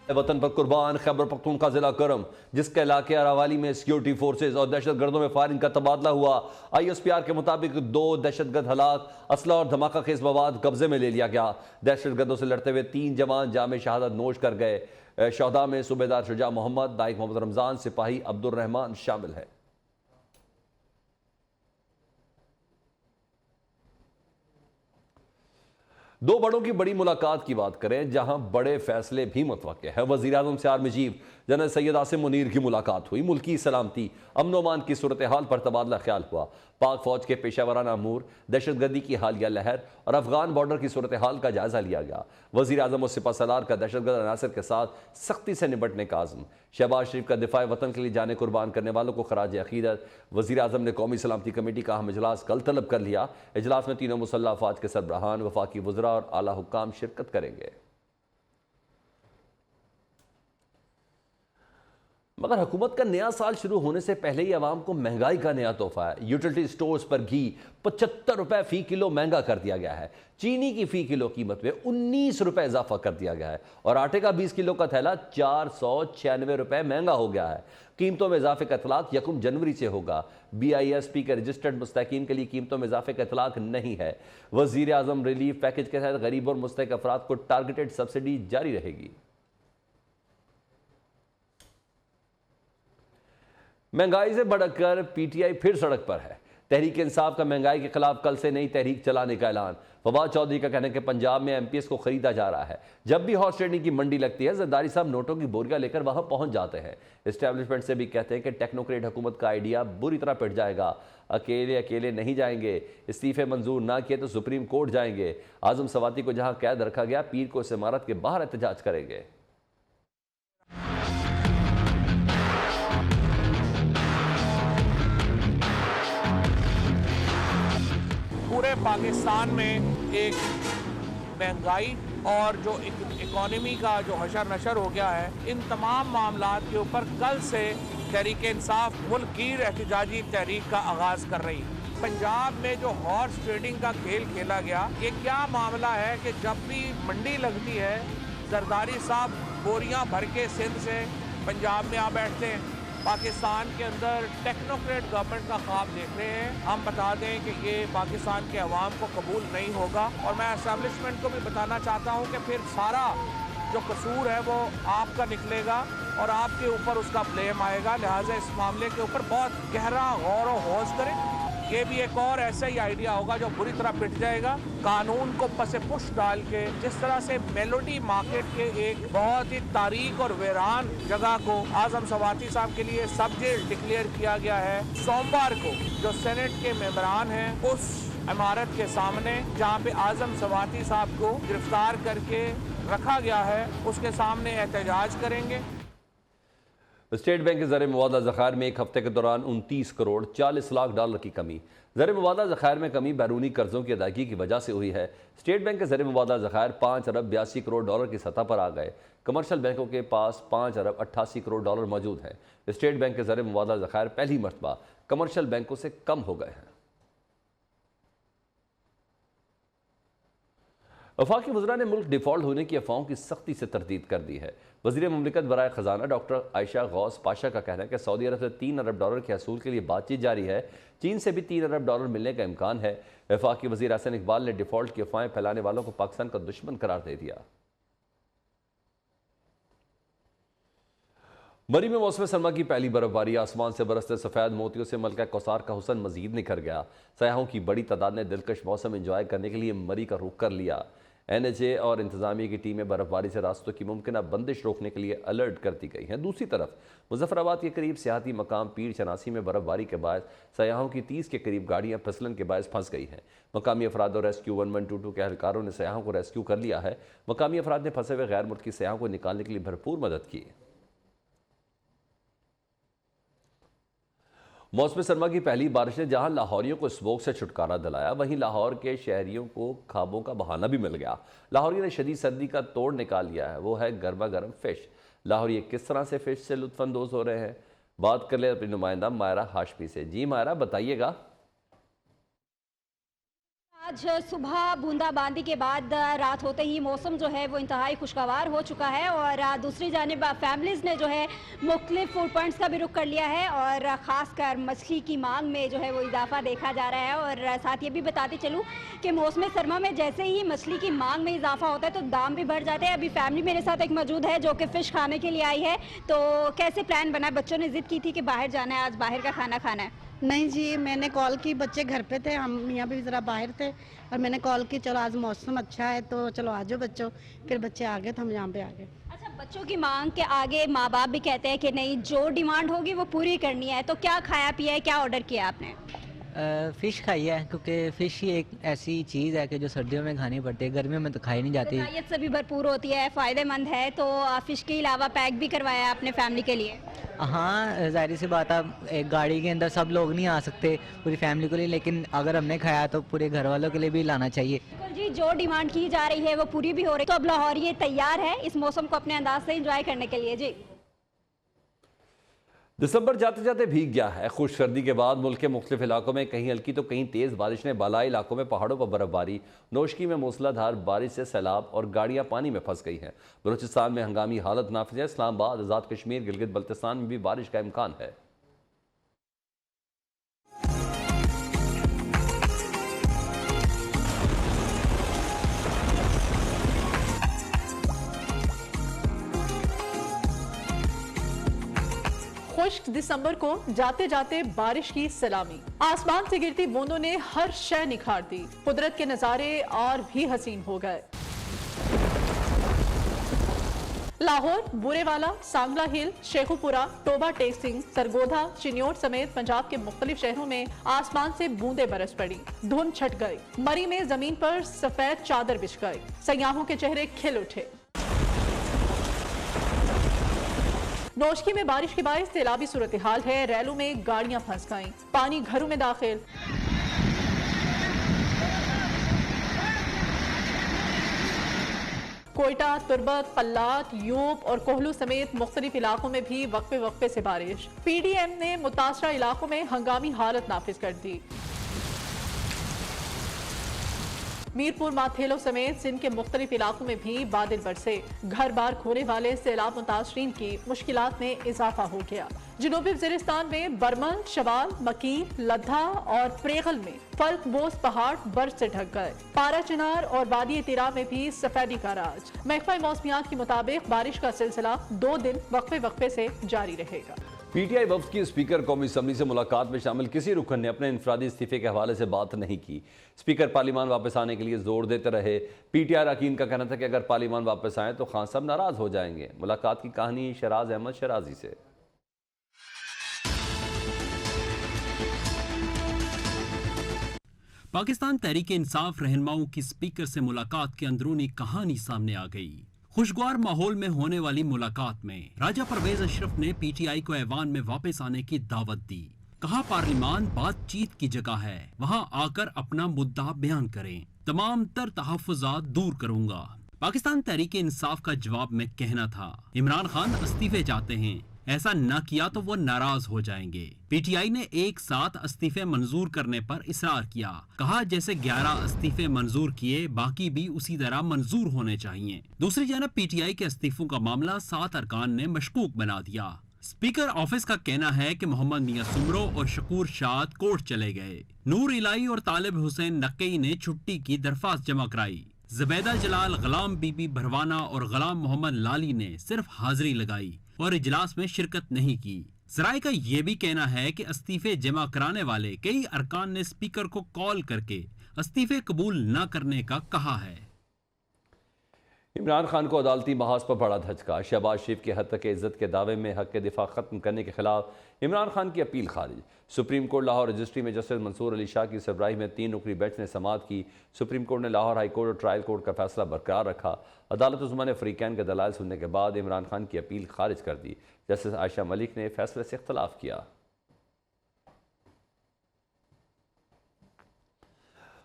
वतन पर कुर्बान खैबर पख्तूनख्वा जिला करम, जिसके इलाके अरावाली में सिक्योरिटी फोर्सेज और दहशतगर्दों में फायरिंग का तबादला हुआ। ISPR के मुताबिक 2 दहशतगर्द हलाक, असला और धमाका खेज मवाद कब्जे में ले लिया गया। दहशतगर्दों से लड़ते हुए 3 जवान जाम शहादत नोश कर गए। शहदा में सूबेदार शुजा मोहम्मद, नाइक मोहम्मद रमजान, सिपाही अब्दुल रहमान शामिल है। दो बड़ों की बड़ी मुलाकात की बात करें, जहां बड़े फैसले भी मुतवक्के हैं। वज़ीर आज़म से army chief general Syed Asim Munir की मुलाकात हुई। मुल्की सलामती, अमन अमान की सूरत हाल पर तबादला ख्याल हुआ। पाक फौज के पेशावराना अमूर, दहशतगर्दी की हालिया लहर और अफगान बॉर्डर की सूरत हाल का जायजा लिया गया। वज़ीर आज़म और सिपा सलार का दहशतगर्द अनासर के साथ सख्ती से निपटने का आज़म। शहबाज शरीफ का दिफा वतन के लिए जाने कुर्बान करने वालों को खराज अकीदत। वज़ीर आज़म ने कौमी सलामती कमेटी का अहम इजलास कल तलब कर लिया। इजलास में तीनों मुसल्लह अफवाज के सरबराहान, वफाकी वज़रा और आला हुक्काम शिरकत करेंगे। मगर हुकूमत का नया साल शुरू होने से पहले ही आवाम को महंगाई का नया तोहफा है। यूटिलिटी स्टोर्स पर घी 75 रुपए फी किलो महंगा कर दिया गया है। चीनी की फी किलो कीमत में 19 रुपए इजाफा कर दिया गया है और आटे का 20 किलो का थैला 496 रुपए महंगा हो गया है। कीमतों में इजाफे का इतलाक 1 जनवरी से होगा। BISP के रजिस्टर्ड मुस्तकीन के लिए कीमतों में इजाफे का इतलाक नहीं है। वजीर आजम रिलीफ पैकेज के तहत गरीब और मुस्तहक अफराद को टारगेटेड सब्सिडी जारी रहेगी। महंगाई से बढ़कर PTI फिर सड़क पर है। तहरीक इंसाफ का महंगाई के खिलाफ कल से नई तहरीक चलाने का ऐलान। फवाद चौधरी का कहना है कि पंजाब में MPS को खरीदा जा रहा है। जब भी हॉर्स ट्रेडिंग की मंडी लगती है, जरदारी साहब नोटों की बोरियां लेकर वहां पहुंच जाते हैं। एस्टेब्लिशमेंट से भी कहते हैं कि टेक्नोक्रेट हुकूमत का आइडिया बुरी तरह पिट जाएगा। अकेले अकेले नहीं जाएंगे, इस्तीफे मंजूर ना किए तो सुप्रीम कोर्ट जाएंगे। आजम सवाती को जहां कैद रखा गया, पीर को इस इमारत के बाहर एहतजाज करेंगे। पूरे पाकिस्तान में एक महंगाई और जो इकोनॉमी का जो हशर नशर हो गया है, इन तमाम मामलात के ऊपर कल से तहरीक इंसाफ मुल्क गिर एहतजाजी तहरीक का आगाज़ कर रही है। पंजाब में जो हॉर्स ट्रेडिंग का खेल खेला गया, ये क्या मामला है कि जब भी मंडी लगती है, जरदारी साहब बोरियां भर के सिंध से पंजाब में आ बैठते हैं। पाकिस्तान के अंदर टेक्नोक्रेट गवर्नमेंट का ख्वाब देख रहे हैं। हम बता दें कि ये पाकिस्तान के अवाम को कबूल नहीं होगा और मैं एस्टेब्लिशमेंट को भी बताना चाहता हूँ कि फिर सारा जो कसूर है वो आपका निकलेगा और आपके ऊपर उसका ब्लेम आएगा। लिहाजा इस मामले के ऊपर बहुत गहरा गौर और हौज करें। ये भी एक और ऐसा ही आइडिया होगा जो बुरी तरह पिट जाएगा। कानून को पसे पुश डाल के जिस तरह से मेलोडी मार्केट के एक बहुत ही तारीख और वीरान जगह को आजम सवाती साहब के लिए सब जेल डिक्लेयर किया गया है। सोमवार को जो सेनेट के मेंबरान हैं, उस इमारत के सामने जहाँ पे आजम सवाती साहब को गिरफ्तार करके रखा गया है, उसके सामने एहतजाज करेंगे। स्टेट बैंक के ज़र मुवादा ज़खायर में एक हफ्ते के दौरान 29 करोड़ 40 लाख डॉलर की कमी। ज़र मुवादा ज़खायर में कमी बैरूनी कर्जों की अदायगी की वजह से हुई है। स्टेट बैंक के ज़र मुवादा ज़खायर 5 अरब 82 करोड़ डॉलर की सतह पर आ गए। कमर्शल बैंकों के पास 5 अरब 88 करोड़ डॉलर मौजूद हैं। स्टेट बैंक के ज़र मुवादा ज़खायर पहली मरतबा कमर्शल बैंकों से कम हो गए हैं। वफाकी वज़रा ने मुल्क डिफ़ॉल्ट होने की अफवाहों की सख्ती से तरदीद कर दी है। वज़ीर मुमलिकत बराए ख़जाना डॉक्टर आयशा गौस पाशा का कहना है कि सऊदी अरब से 3 अरब डॉलर के हसूल के लिए बातचीत जारी है। चीन से भी 3 अरब डॉलर मिलने का इम्कान है। वफाकी वज़ीर हसन इकबाल ने डिफ़ॉल्ट की अफवाहें फैलाने वालों को पाकिस्तान का दुश्मन करार दे दिया। मरी में मौसम सरमा की पहली बर्फबारी, आसमान से बरसते सफ़ेद मोतियों से मलका कौसार का हुस्न मजीद निखर गया। सयाहों की बड़ी तादाद ने दिलकश मौसम एंजॉय करने के लिए मरी का रुख कर लिया। NHA और इंतजामिया की टीमें बर्फबारी से रास्तों की मुमकिन बंदिश रोकने के लिए अलर्ट करती गई हैं। दूसरी तरफ मुजफ्फराबाद के करीब सियाहती मकाम पीर चनासी में बर्फबारी के बाद सयाहों की 30 के करीब गाड़ियां फिसलन के बायस फंस गई हैं। मकामी अफराद और रेस्क्यू 1122 के एहलकारों ने सयाहों को रेस्क्यू कर लिया है। मकामी अफराद ने फंसे हुए गैर मुल्की सयाहों को निकालने के लिए भरपूर मदद की। मौसम सरमा की पहली बारिश ने जहां लाहौरियों को स्मोक से छुटकारा दिलाया, वहीं लाहौर के शहरियों को खाबों का बहाना भी मिल गया। लाहौरियों ने शदीद सर्दी का तोड़ निकाल लिया है, वो है गर्मा गर्म फिश। लाहौरी किस तरह से फिश से लुत्फानंदोज हो रहे हैं, बात कर ले अपनी नुमाइंदा मायरा हाशमी से। जी मायरा, बताइएगा। आज सुबह बूंदाबांदी के बाद रात होते ही मौसम जो है वो इंतहाई खुशगवार हो चुका है और दूसरी जानिब फैमिलीज़ ने जो है मुख्तलिफ फूड पॉइंट्स का भी रुख कर लिया है और ख़ासकर मछली की मांग में जो है वो इजाफा देखा जा रहा है। और साथ ये भी बताते चलूँ कि मौसम सरमा में जैसे ही मछली की मांग में इजाफा होता है तो दाम भी बढ़ जाते हैं। अभी फैमिली मेरे साथ एक मौजूद है जो कि फ़िश खाने के लिए आई है। तो कैसे प्लान बना है? बच्चों ने ज़िद की थी कि बाहर जाना है, आज बाहर का खाना खाना है। नहीं जी, मैंने कॉल की, बच्चे घर पे थे, हम यहाँ भी ज़रा बाहर थे और मैंने कॉल की चलो आज मौसम अच्छा है तो चलो आ जाओ बच्चों। फिर बच्चे आ गए तो हम यहाँ पे आ गए। अच्छा, बच्चों की मांग के आगे माँ बाप भी कहते हैं कि नहीं, जो डिमांड होगी वो पूरी करनी है। तो क्या खाया पिया है, क्या ऑर्डर किया आपने? फ़िश खाई है क्योंकि फ़िश ही एक ऐसी चीज़ है कि जो सर्दियों में खानी पड़ती है, गर्मियों में तो खाई नहीं जाती। गज़ाइयत से भी भरपूर होती है, फ़ायदेमंद है। तो फ़िश के अलावा पैक भी करवाया है आपने फैमिली के लिए? हाँ, ज़ाहिर सी बात है, एक गाड़ी के अंदर सब लोग नहीं आ सकते पूरी फैमिली के लिए, लेकिन अगर हमने खाया तो पूरे घर वालों के लिए भी लाना चाहिए। बिल्कुल जी, जो डिमांड की जा रही है वो पूरी भी हो रही है। तो अब लाहौर ये तैयार है इस मौसम को अपने अंदाज से एंजॉय करने के लिए। जी, दिसंबर जाते जाते भीग गया है। खुश सर्दी के बाद मुल्क के मुख्तलिफ इलाकों में कहीं हल्की तो कहीं तेज़ बारिश ने बालाई इलाकों में पहाड़ों पर बर्फबारी, नौशकी में मूसलाधार बारिश से सैलाब और गाड़ियां पानी में फंस गई हैं। बलूचिस्तान में हंगामी हालत नाफिज है। इस्लामाबाद, आज़ाद कश्मीर, गिलगित बल्तिस्तान में भी बारिश का इम्कान है। खुश्क दिसंबर को जाते जाते बारिश की सलामी, आसमान से गिरती बूंदों ने हर शय निखार दी। कुदरत के नजारे और भी हसीन हो गए। लाहौर, बुरेवाला, सांगला हिल, शेखुपुरा, टोबा टेक्सिंग, सरगोधा, चिन्योट समेत पंजाब के मुख्तलिफ शहरों में आसमान से बूंदें बरस पड़ी। धुंध छट गई। मरी में जमीन पर सफेद चादर बिछ गई। सयाहों के चेहरे खिल उठे। नौशकी में बारिश के बायस सैलाबी सूरत हाल है। रैलों में गाड़ियां फंस गईं, पानी घरों में दाखिल। कोयटा, तुर्बत, पल्लात, यूप और कोहलू समेत मुख्तलिफ इलाकों में भी वक्फे वक्फे से बारिश। PDM ने मुतासरा इलाकों में हंगामी हालत नाफिज कर दी। मीरपुर, माथेलो समेत सिंध के मुख्तलिफ इलाकों में भी बादल बरसे। घर बार खोने वाले सैलाब मुतासरीन की मुश्किलात में इजाफा हो गया। जनूबी वज़ीरिस्तान में बरमन, शवाल, मकीन, लद्दा और प्रेगल में फल्क बोस पहाड़ बर्फ से ढक गए। पारा चिनार और वादी तिरा में भी सफेदी का राज। महकमा मौसमियात के मुताबिक बारिश का सिलसिला 2 दिन वक्फे वक्फे से जारी रहेगा। PTI वफ्द की स्पीकर कौमी असम्बली से मुलाकात में शामिल किसी रुकन ने अपने इनफरादी इस्तीफे के हवाले से बात नहीं की। स्पीकर पार्लियामान वापस आने के लिए जोर देते रहे। PTI अरकान का कहना था कि अगर पार्लियामान वापस आए तो खान साहब नाराज हो जाएंगे। मुलाकात की कहानी शराज अहमद शराजी से। पाकिस्तान तहरीक इंसाफ रहनुमाओं की स्पीकर से मुलाकात की अंदरूनी कहानी सामने आ गई। खुशगवार माहौल में होने वाली मुलाकात में राजा परवेज अशरफ ने PTI को ऐवान में वापस आने की दावत दी। कहा, पार्लियामान बातचीत की जगह है, वहां आकर अपना मुद्दा बयान करें, तमाम तर तहफ़्फ़ुज़ात दूर करूंगा। पाकिस्तान तहरीक इंसाफ का जवाब में कहना था, इमरान खान इस्तीफे चाहते हैं, ऐसा न किया तो वो नाराज हो जाएंगे। PTI ने एक साथ इस्तीफे मंजूर करने पर इसरार किया। कहा, जैसे 11 इस्तीफे मंजूर किए, बाकी भी उसी तरह मंजूर होने चाहिए। दूसरी जानब PTI के इस्तीफों का मामला 7 अरकान ने मशकूक बना दिया। स्पीकर ऑफिस का कहना है कि मोहम्मद मियां सुमरो और शकूर शाद कोर्ट चले गए। नूर इलाई और तालिब हुसैन नक्की ने छुट्टी की दरख्वास्त जमा कराई। ज़ुबैदा जलाल, गुलाम बीबी भरवाना और गुलाम मोहम्मद लाली ने सिर्फ हाजिरी लगाई और इजलास में शिरकत नहीं की। सराय का यह भी कहना है कि इस्तीफे जमा कराने वाले कई अरकान ने स्पीकर को कॉल करके इस्तीफे कबूल न करने का कहा है। इमरान खान को अदालती महाज पर बड़ा धचका। शहबाज शरीफ के हद तक इज्जत के दावे में हक के दिफा खत्म करने के खिलाफ इमरान खान की अपील खारिज। सुप्रीम कोर्ट लाहौर रजिस्ट्री में जस्टिस मंसूर अली शाह की सरबराही में 3 रुकनी बेंच ने समाअत की। सुप्रीम कोर्ट ने लाहौर हाई कोर्ट और ट्रायल कोर्ट का फैसला बरकरार रखा। अदालत उस्मा ने फरीकैन के दलाइल सुनने के बाद इमरान खान की अपील खारिज कर दी। जस्टिस आयशा मलिक ने फैसले से इख्तलाफ किया।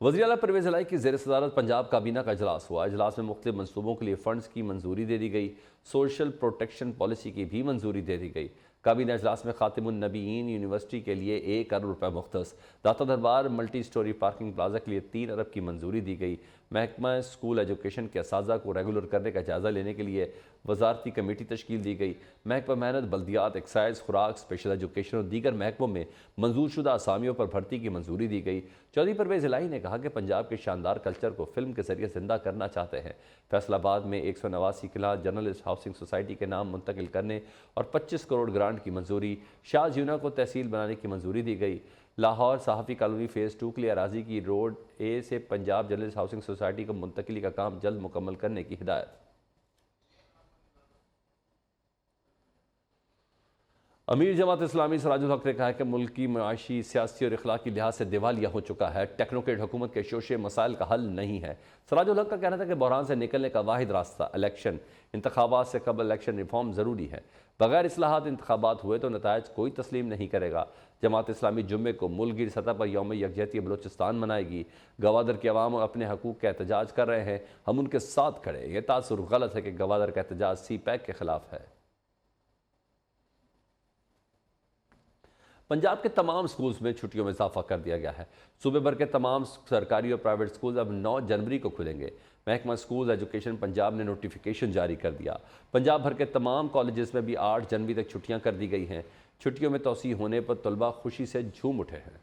वज़ीर आला परवेज़ इलाही की ज़ेर सदारत पंजाब काबीना का इजलास हुआ। इजलास में मुख्तलिफ मनसूबों के लिए फ़ंड्स की मंजूरी दे दी गई। सोशल प्रोटेक्शन पॉलिसी की भी मंजूरी दे दी गई। काबीना अजलास में खातिमुन नबीयीन यूनिवर्सिटी के लिए 1 अरब रुपये मुख्तस। दाता दरबार मल्टी स्टोरी पार्किंग प्लाजा के लिए 3 अरब की मंजूरी दी गई। महकमा स्कूल एजुकेशन के असाजा को रेगुलर करने का जायज़ा लेने के लिए वजारती कमेटी तश्कील दी गई। महकमा मेहनत, बल्दियात, एक्साइज, खुराक, स्पेशल एजुकेशन और दीगर महकमों में मंजूर शुदा असामियों पर भर्ती की मंजूरी दी गई। चौधरी परवेज़ इलाही ने कहा कि पंजाब के शानदार कल्चर को फिल्म के जरिए जिंदा करना चाहते हैं। फैसलाबाद में 189 किला जर्नलिस्ट हाउसिंग सोसाइटी के नाम मुंतकिल करने और 25 करोड़ ग्रांट की मंजूरी। शाहजयूना को तहसील बनाने की मंजूरी दी गई। लाहौर सहाफ़ी कॉलोनी फ़ेज़ 2 के लिए अराजी की रोड ए से पंजाब जर्नलिस्ट हाउसिंग सोसाइटी को मुंतकिली का काम जल्द मुकम्मल करने की हिदायत। अमीर जमात इस्लामी सराजुल हक ने कहा है कि मुल्क की माशी, सियासी और इखलाकी लिहाज से दिवालिया हो चुका है। टेक्नोक्रेट हुकूमत के शोशे मसाइल का हल नहीं है। सराजुल हक का कहना था कि बहरान से निकलने का वाहिद रास्ता इलेक्शन, इंतखाबात से कबल इलेक्शन रिफॉर्म ज़रूरी है। बगैर इस्लाहात इंतखाबात हुए तो नतायज कोई तस्लीम नहीं करेगा। जमात इस्लामी जुम्मे को मुल्कगीर सतह पर यौम यकजहती बलोचिस्तान मनाएगी। गवादर के अवाम अपने हकूक़ का एहतजाज कर रहे हैं, हम उनके साथ खड़े। यह तासुर गलत है कि गवादर का एहतजाज CPAC के खिलाफ है। पंजाब के तमाम स्कूल्स में छुट्टियों में इजाफा कर दिया गया है। सूबे भर के तमाम सरकारी और प्राइवेट स्कूल अब 9 जनवरी को खुलेंगे। महकमा स्कूल एजुकेशन पंजाब ने नोटिफिकेशन जारी कर दिया। पंजाब भर के तमाम कॉलेजेस में भी 8 जनवरी तक छुट्टियां कर दी गई हैं। छुट्टियों में तोसी होने पर तलबा खुशी से झूम उठे हैं।